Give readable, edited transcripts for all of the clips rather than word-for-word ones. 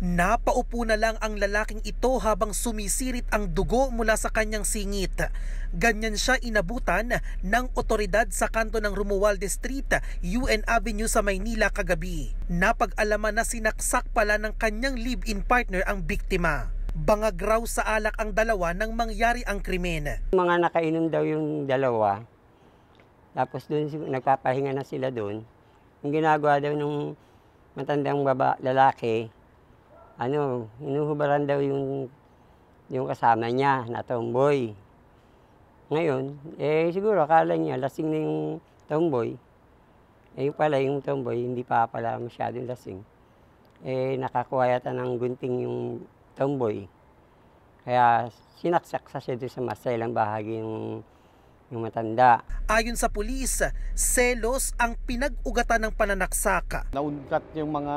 Napaupo na lang ang lalaking ito habang sumisirit ang dugo mula sa kanyang singit. Ganyan siya inabutan ng otoridad sa kanto ng Romualdez Street, UN Avenue sa Maynila kagabi. Napag-alaman na sinaksak pala ng kanyang live-in partner ang biktima. Bangag raw sa alak ang dalawa nang mangyari ang krimen. Mga nakainom daw yung dalawa, tapos doon nagpapahinga na sila doon. Yung ginagawa daw ng matandang lalaki, hinuhubaran daw yung kasama niya na tomboy. Ngayon, siguro akala niya lasing na yung tomboy. Yung pala yung tomboy, hindi pa pala masyadong lasing. Nakakuha yata ng gunting yung tomboy. Kaya sinaksak sa siya doon sa masailang bahagi yung matanda. Ayon sa pulis, selos ang pinag-ugatan ng pananaksak. Naunkat yung mga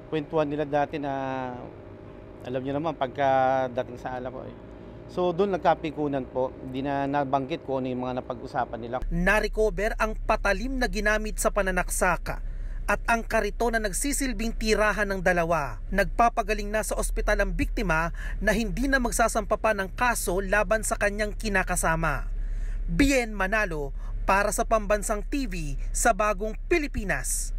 kwentuhan nila dati na alam niyo naman pagkadating sa alak ko So doon nagkapikunan po, hindi na nabanggit ko ano yung mga napag-usapan nila. Na-recover ang patalim na ginamit sa pananaksak at ang kariton na nagsisilbing tirahan ng dalawa. Nagpapagaling na sa ospital ang biktima na hindi na magsasampa pa ng kaso laban sa kanyang kinakasama. Bien Manalo para sa Pambansang TV sa Bagong Pilipinas.